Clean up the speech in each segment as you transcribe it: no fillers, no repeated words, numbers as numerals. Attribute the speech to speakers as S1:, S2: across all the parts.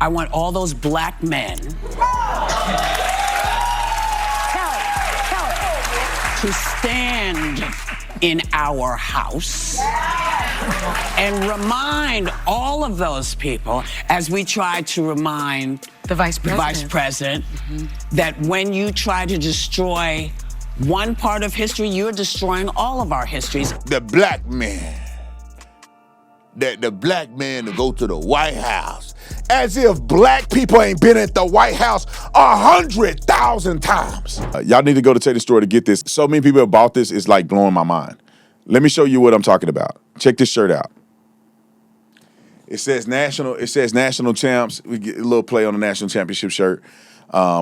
S1: I want all those black men to stand in our house and remind all of those people, as we try to remind
S2: the vice president,
S1: that when you try to destroy one part of history, you're destroying all of our histories.
S3: The black man, the black man to go to the White House, as if black people ain't been at the White House 100,000 times.
S4: Y'all need to go to Tatum's store to get this. So many people have bought this, it's like blowing my mind. Let me show you what I'm talking about. Check this shirt out. It says national champs. We get a little play on the national championship shirt.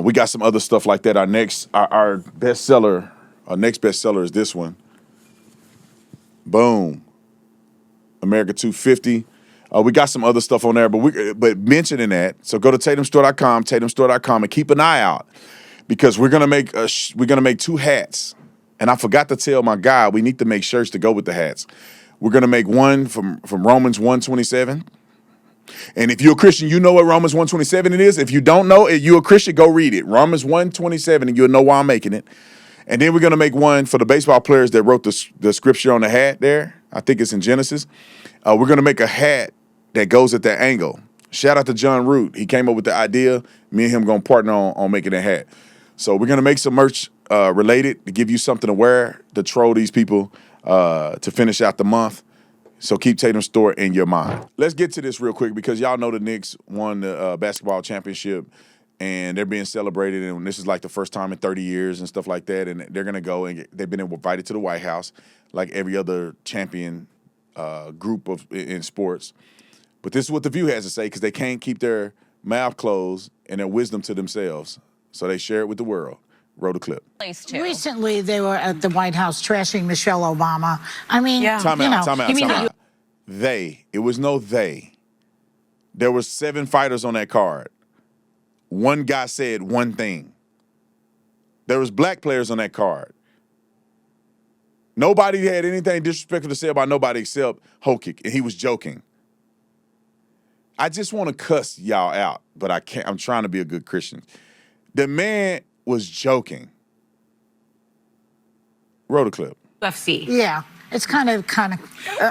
S4: We got some other stuff like that. Our next bestseller is this one. Boom. America 250. We got some other stuff on there, but mentioning that, so go to tatumstore.com, and keep an eye out, because we're gonna make 2 hats. And I forgot to tell my guy we need to make shirts to go with the hats. We're gonna make one from Romans 1:27. And if you're a Christian, you know what Romans 1:27 it is. If you don't know, if you're a Christian, go read it. Romans 1:27, and you'll know why I'm making it. And then we're gonna make one for the baseball players that wrote the scripture on the hat there. I think it's in Genesis. We're gonna make a hat that goes at that angle. Shout out to John Root. He came up with the idea. Me and him gonna partner on making a hat. So we're gonna make some merch related to give you something to wear to troll these people to finish out the month. So keep Tatum's store in your mind. Let's get to this real quick, because y'all know the Knicks won the basketball championship, and they're being celebrated, and this is like the first time in 30 years and stuff like that, and they're gonna go, and they've been invited to the White House like every other champion group in sports. But this is what The View has to say, because they can't keep their mouth closed and their wisdom to themselves, so they share it with the world. Roll the clip.
S5: Recently, they were at the White House trashing Michelle Obama. I mean,
S4: Time out. They. It was no they. There were 7 fighters on that card. One guy said one thing. There was black players on that card. Nobody had anything disrespectful to say about nobody except Hokic, and he was joking. I just want to cuss y'all out, but I can't. I'm trying to be a good Christian. The man was joking. Roll the clip.
S2: UFC.
S5: Yeah. It's kind of.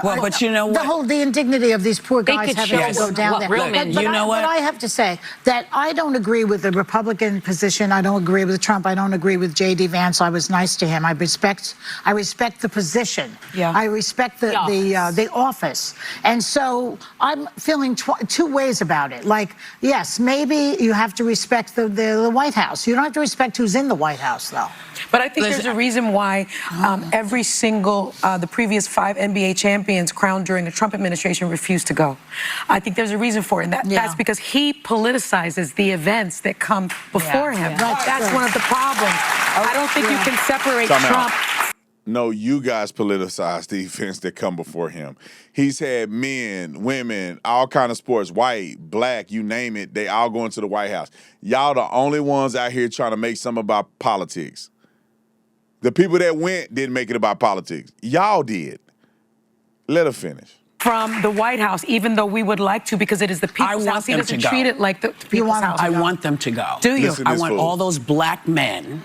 S1: Well, but you know what?
S5: The indignity of these poor guys having to go down there.
S1: But
S5: I have to say that I don't agree with the Republican position. I don't agree with Trump. I don't agree with J.D. Vance. I was nice to him. I respect the position. Yeah. I respect the office. And so I'm feeling 2 ways about it. Like, yes, maybe you have to respect the White House. You don't have to respect who's in the White House, though.
S2: But I think there's a reason why every single, the previous 5 NBA champions crowned during the Trump administration refused to go. I think there's a reason for it, and that's because he politicizes the events that come before him. That's one of the problems. I don't think you can separate Trump.
S4: No, you guys politicize the events that come before him. He's had men, women, all kind of sports, white, black, you name it, they all going to the White House. Y'all the only ones out here trying to make something about politics. The people that went didn't make it about politics. Y'all did. Let her finish.
S2: From the White House, even though we would like to, because it is the people's house. He doesn't treat it like the people's house.
S1: I want them to go.
S2: Do you?
S1: I want all those black men.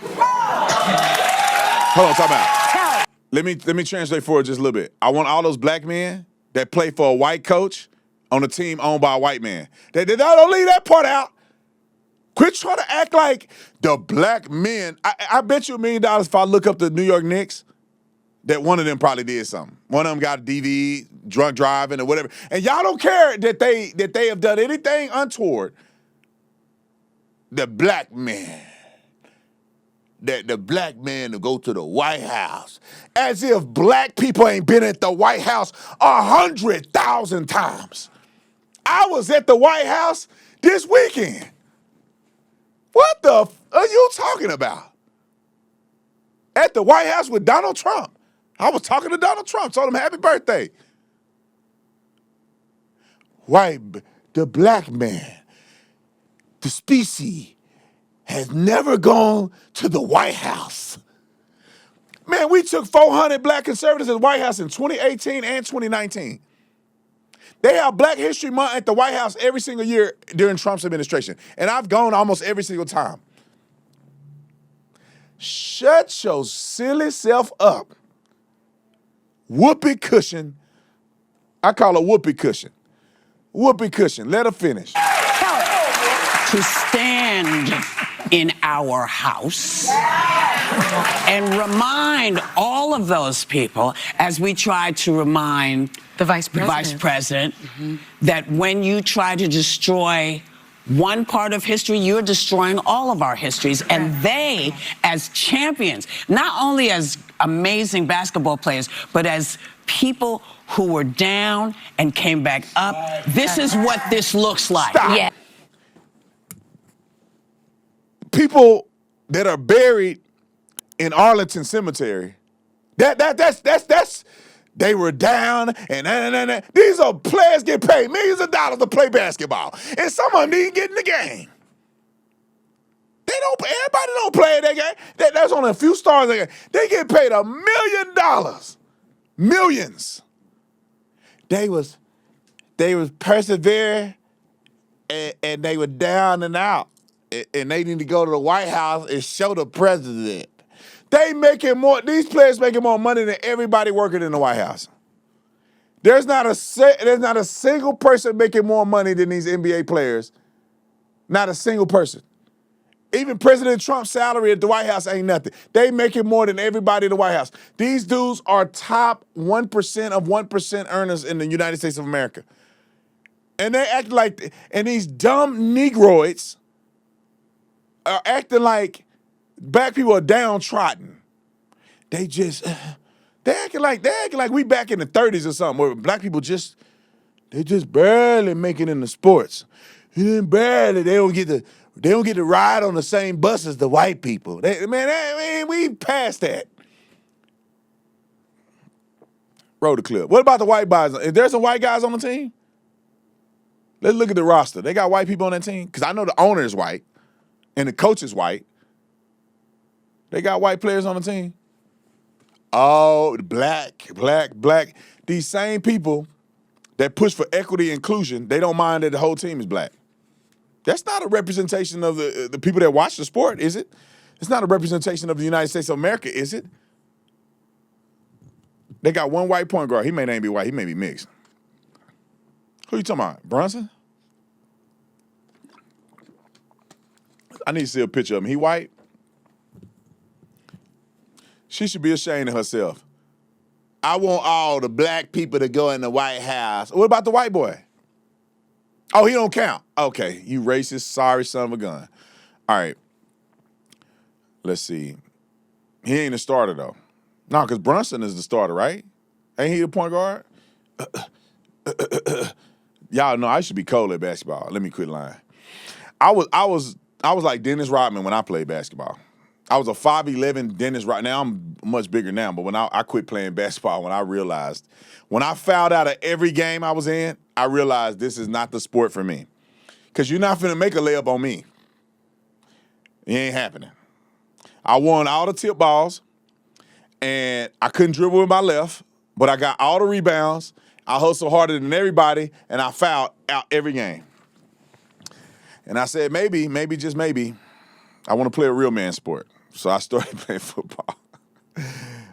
S4: Hold on, time out. Let me translate for it just a little bit. I want all those black men that play for a white coach on a team owned by a white man. Don't leave that part out. Quit trying to act like the black men. I bet you $1 million if I look up the New York Knicks, that one of them probably did something. One of them got a DV, drunk driving or whatever. And y'all don't care that they have done anything untoward. The black man. The black man to go to the White House. As if black people ain't been at the White House 100,000 times. I was at the White House this weekend. What the are you talking about? At the White House with Donald Trump. I was talking to Donald Trump, told him happy birthday. The black man, the species, has never gone to the White House. Man, we took 400 black conservatives to the White House in 2018 and 2019.
S3: They have Black History Month at the White House every single year during Trump's administration. And I've gone almost every single time. Shut your silly self up. Whoopee cushion. I call her whoopee cushion. Whoopee cushion. Let her finish.
S1: To stand in our house and remind all of those people, as we try to remind
S2: the vice
S1: president, that when you try to destroy one part of history, you're destroying all of our histories. And they, as champions, not only as amazing basketball players, but as people who were down and came back up, this is what this looks like.
S3: Stop. Yeah. People that are buried in Arlington Cemetery, that's they were down and these are players get paid millions of dollars to play basketball, and some of them didn't get in the game. Everybody don't play that game. There's only a few stars. They get paid $1 million, millions. They was persevering, and they were down and out. And they need to go to the White House and show the president. These players making more money than everybody working in the White House. There's not a single person making more money than these NBA players. Not a single person. Even President Trump's salary at the White House ain't nothing. They making more than everybody in the White House. These dudes are top 1% of 1% earners in the United States of America. And they act like, and these dumb Negroids are acting like black people are downtrodden. They acting like we back in the 30s or something, where black people just barely make it in the sports. Barely, they don't get to ride on the same bus as the white people. We passed that. Roll the clip. What about the white guys? Is there some white guys on the team? Let's look at the roster. They got white people on that team? Because I know the owner is white. And the coach is white. They got white players on the team. Oh, black. These same people that push for equity and inclusion, they don't mind that the whole team is black. That's not a representation of the people that watch the sport, is it? It's not a representation of the United States of America, is it? They got one white point guard. He may not be white. He may be mixed. Who you talking about? Brunson? I need to see a picture of him. He white? She should be ashamed of herself. I want all the black people to go in the White House. What about the white boy? Oh, he don't count. Okay, you racist, sorry son of a gun. All right. Let's see. He ain't a starter, though. No, because Brunson is the starter, right? Ain't he the point guard? Y'all know I should be cold at basketball. Let me quit lying. I was like Dennis Rodman when I played basketball. I was a 5'11" Dennis Rodman. Now I'm much bigger now, but when I quit playing basketball, when I fouled out of every game I was in, I realized this is not the sport for me. Because you're not finna make a layup on me. It ain't happening. I won all the tip balls, and I couldn't dribble with my left, but I got all the rebounds. I hustled harder than everybody, and I fouled out every game. And I said, maybe, just maybe, I want to play a real man sport. So I started playing football.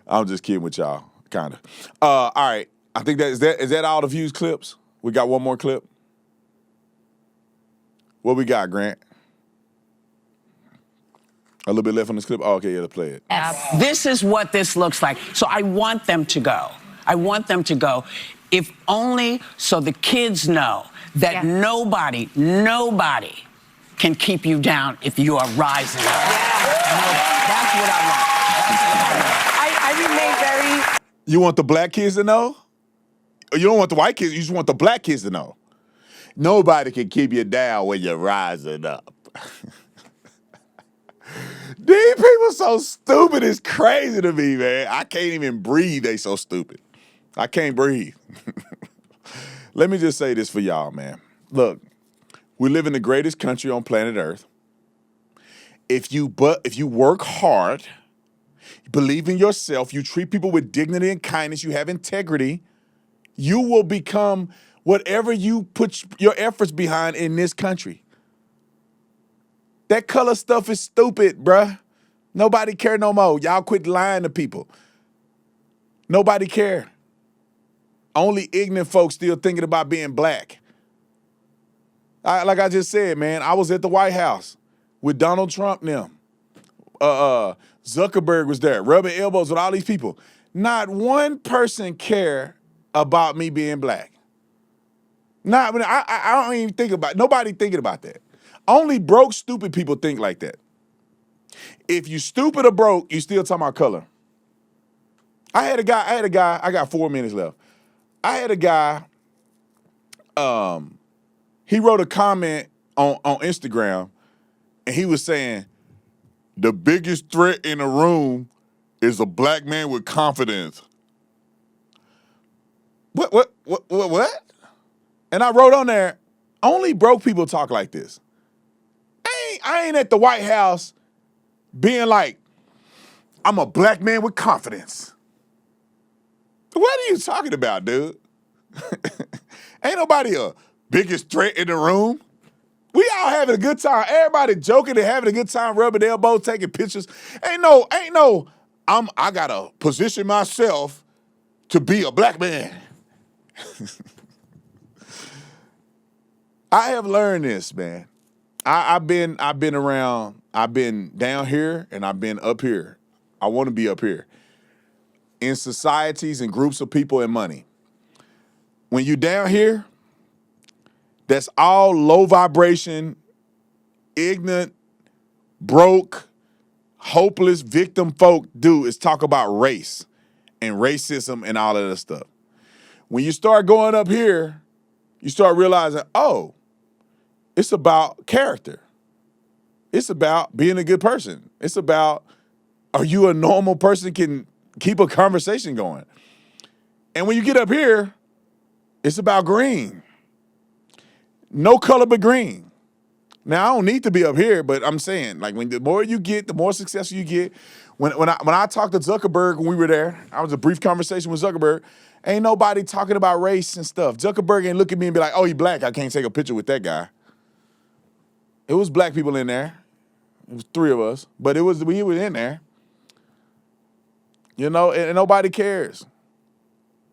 S3: I'm just kidding with y'all, kind of. All right, I think is that all the views clips? We got one more clip. What we got, Grant? A little bit left on this clip? Oh, okay, yeah, let's play it.
S1: This is what this looks like. So I want them to go. If only so the kids know that nobody can keep you down if you are rising up. That's what I want.
S2: I remain very...
S3: You want the black kids to know? You don't want the white kids, you just want the black kids to know. Nobody can keep you down when you're rising up. These people so stupid, it's crazy to me, man. I can't even breathe, they so stupid. I can't breathe. Let me just say this for y'all, man. Look, we live in the greatest country on planet Earth. If you work hard, believe in yourself, you treat people with dignity and kindness, you have integrity, you will become
S4: whatever you put your efforts behind in this country. That color stuff is stupid, bruh. Nobody care no more. Y'all quit lying to people. Nobody care. Only ignorant folks still thinking about being black. Like I just said, man, I was at the White House with Donald Trump and them. Zuckerberg was there, rubbing elbows with all these people. Not one person care about me being black. Not, I don't even think about, nobody thinking about that. Only broke, stupid people think like that. If you stupid or broke, you still talking about color. I had a guy, I got 4 minutes left. I had a guy, he wrote a comment on Instagram, and he was saying, the biggest threat in the room is a black man with confidence. What? And I wrote on there, only broke people talk like this. I ain't at the White House being like, I'm a black man with confidence. What are you talking about, dude? Ain't nobody a biggest threat in the room. We all having a good time. Everybody joking and having a good time, rubbing elbows, taking pictures. I gotta position myself to be a black man. I have learned this, man. I've been around, I've been down here and I've been up here. I want to be up here. In societies and groups of people and money. When you down here, that's all low vibration, ignorant, broke, hopeless victim folk do is talk about race and racism and all of that stuff. When you start going up here, you start realizing, oh, it's about character. It's about being a good person. It's about, are you a normal person can keep a conversation going? And when you get up here, it's about green. No color but green. Now, I don't need to be up here, but I'm saying, like, when the more you get, the more successful you get. When I talked to Zuckerberg when we were there, I was a brief conversation with Zuckerberg. Ain't nobody talking about race and stuff. Zuckerberg ain't look at me and be like, oh, he black. I can't take a picture with that guy. It was black people in there. It was 3 of us, but we were in there. You know, and nobody cares.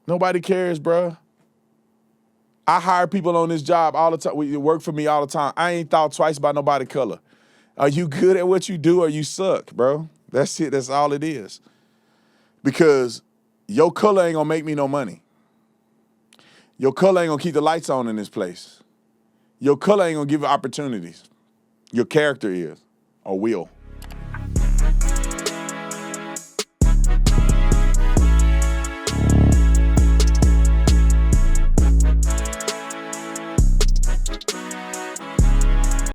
S4: Nobody cares, bruh. I hire people on this job all the time. You work for me all the time. I ain't thought twice about nobody color. Are you good at what you do or you suck, bro? That's it. That's all it is. Because your color ain't gonna make me no money. Your color ain't gonna keep the lights on in this place. Your color ain't gonna give you opportunities. Your character is, or will.